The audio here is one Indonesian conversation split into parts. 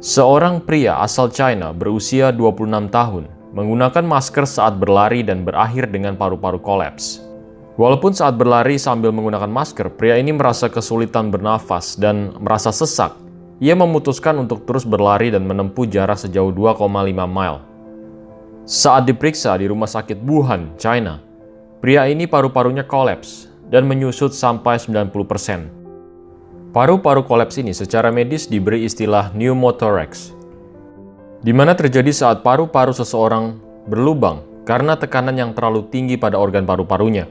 Seorang pria asal China berusia 26 tahun menggunakan masker saat berlari dan berakhir dengan paru-paru kolaps. Walaupun saat berlari sambil menggunakan masker, pria ini merasa kesulitan bernafas dan merasa sesak. Ia memutuskan untuk terus berlari dan menempuh jarak sejauh 2,5 mile. Saat diperiksa di rumah sakit Wuhan, China, pria ini paru-parunya kolaps dan menyusut sampai 90%. Paru-paru kolaps ini secara medis diberi istilah pneumothorax, di mana terjadi saat paru-paru seseorang berlubang karena tekanan yang terlalu tinggi pada organ paru-parunya.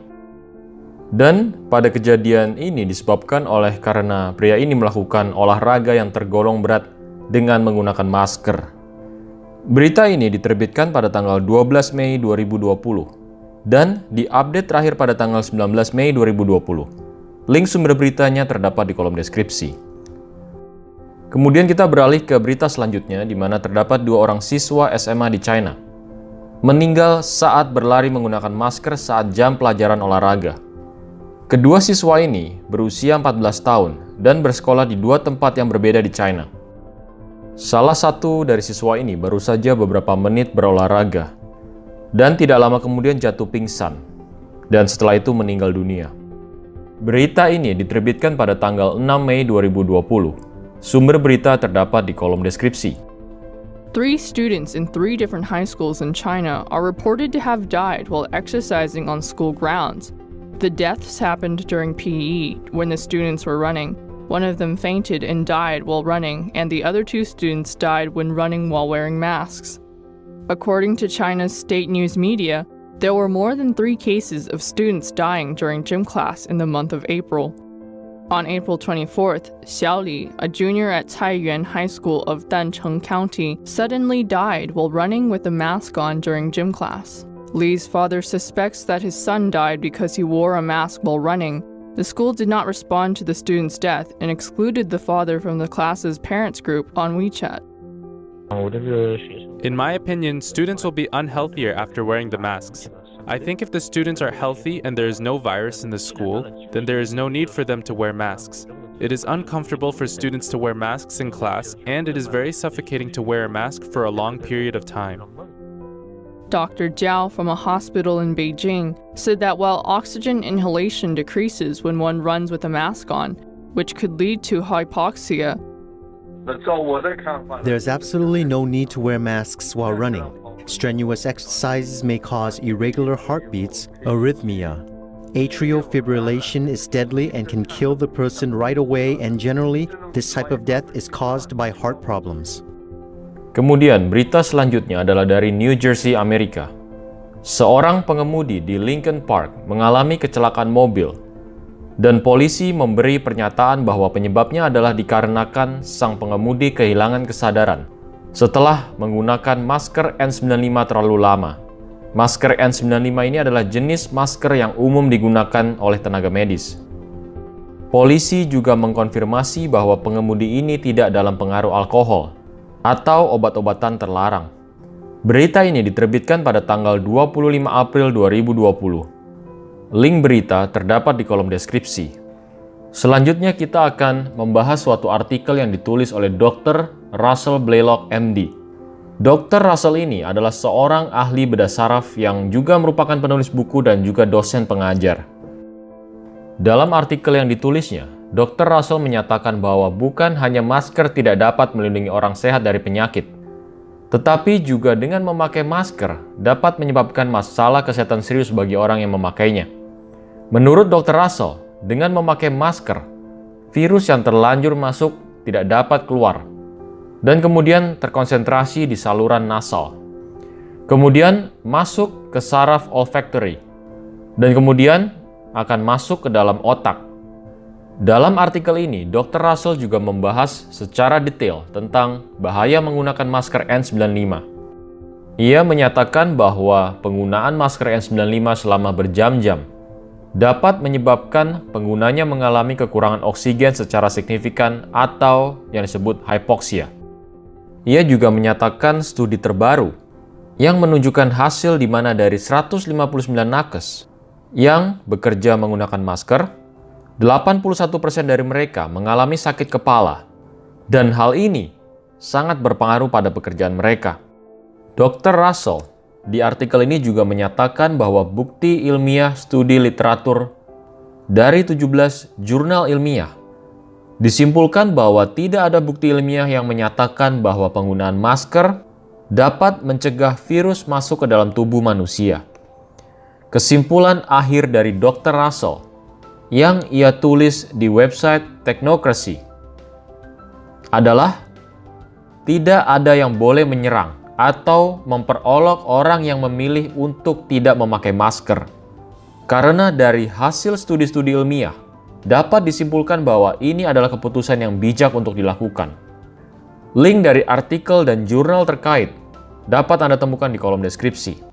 Dan pada kejadian ini disebabkan karena pria ini melakukan olahraga yang tergolong berat dengan menggunakan masker. Berita ini diterbitkan pada tanggal 12 Mei 2020 dan diupdate terakhir pada tanggal 19 Mei 2020. Link sumber beritanya terdapat di kolom deskripsi. Kemudian kita beralih ke berita selanjutnya, di mana terdapat 2 orang siswa SMA di China meninggal saat berlari menggunakan masker saat jam pelajaran olahraga. Kedua siswa ini berusia 14 tahun dan bersekolah di 2 tempat yang berbeda di China. Salah satu dari siswa ini baru saja beberapa menit berolahraga dan tidak lama kemudian jatuh pingsan dan setelah itu meninggal dunia. Berita ini diterbitkan pada tanggal 6 Mei 2020. Sumber berita terdapat di kolom deskripsi. 3 students in 3 different high schools in China are reported to have died while exercising on school grounds. The deaths happened during PE when the students were running. One of them fainted and died while running, and the other 2 students died when running while wearing masks. According to China's state news media, there were more than 3 cases of students dying during gym class in the month of April. On April 24th, Xiao Li, a junior at Taiyuan High School of Dancheng County, suddenly died while running with a mask on during gym class. Li's father suspects that his son died because he wore a mask while running. The school did not respond to the student's death and excluded the father from the class's parents group on WeChat. In my opinion, students will be unhealthier after wearing the masks. I think if the students are healthy and there is no virus in the school, then there is no need for them to wear masks. It is uncomfortable for students to wear masks in class, and it is very suffocating to wear a mask for a long period of time. Dr. Jiao from a hospital in Beijing said that while oxygen inhalation decreases when one runs with a mask on, which could lead to hypoxia, there's absolutely no need to wear masks while running. Strenuous exercises may cause irregular heartbeats, arrhythmia. Atrial fibrillation is deadly and can kill the person right away, and generally, this type of death is caused by heart problems. Kemudian berita selanjutnya adalah dari New Jersey, Amerika. Seorang pengemudi di Lincoln Park mengalami kecelakaan mobil dan polisi memberi pernyataan bahwa penyebabnya adalah dikarenakan sang pengemudi kehilangan kesadaran setelah menggunakan masker N95 terlalu lama. Masker N95 ini adalah jenis masker yang umum digunakan oleh tenaga medis. Polisi juga mengkonfirmasi bahwa pengemudi ini tidak dalam pengaruh alkohol atau obat-obatan terlarang. Berita ini diterbitkan pada tanggal 25 April 2020. Link berita terdapat di kolom deskripsi. Selanjutnya kita akan membahas suatu artikel yang ditulis oleh Dr. Russell Blaylock, MD. Dr. Russell ini adalah seorang ahli bedah saraf yang juga merupakan penulis buku dan juga dosen pengajar. Dalam artikel yang ditulisnya, Dr. Russell menyatakan bahwa bukan hanya masker tidak dapat melindungi orang sehat dari penyakit, tetapi juga dengan memakai masker dapat menyebabkan masalah kesehatan serius bagi orang yang memakainya. Menurut Dr. Russell, dengan memakai masker, virus yang terlanjur masuk tidak dapat keluar dan kemudian terkonsentrasi di saluran nasal. Kemudian masuk ke saraf olfactory dan kemudian akan masuk ke dalam otak. Dalam artikel ini, Dr. Russell juga membahas secara detail tentang bahaya menggunakan masker N95. Ia menyatakan bahwa penggunaan masker N95 selama berjam-jam dapat menyebabkan penggunanya mengalami kekurangan oksigen secara signifikan atau yang disebut hypoxia. Ia juga menyatakan studi terbaru yang menunjukkan hasil di mana dari 159 nakes yang bekerja menggunakan masker, 81% dari mereka mengalami sakit kepala. Dan hal ini sangat berpengaruh pada pekerjaan mereka. Dr. Russell di artikel ini juga menyatakan bahwa bukti ilmiah studi literatur dari 17 jurnal ilmiah disimpulkan bahwa tidak ada bukti ilmiah yang menyatakan bahwa penggunaan masker dapat mencegah virus masuk ke dalam tubuh manusia. Kesimpulan akhir dari Dr. Russell yang ia tulis di website Technocracy adalah tidak ada yang boleh menyerang atau memperolok orang yang memilih untuk tidak memakai masker. Karena dari hasil studi-studi ilmiah, dapat disimpulkan bahwa ini adalah keputusan yang bijak untuk dilakukan. Link dari artikel dan jurnal terkait dapat Anda temukan di kolom deskripsi.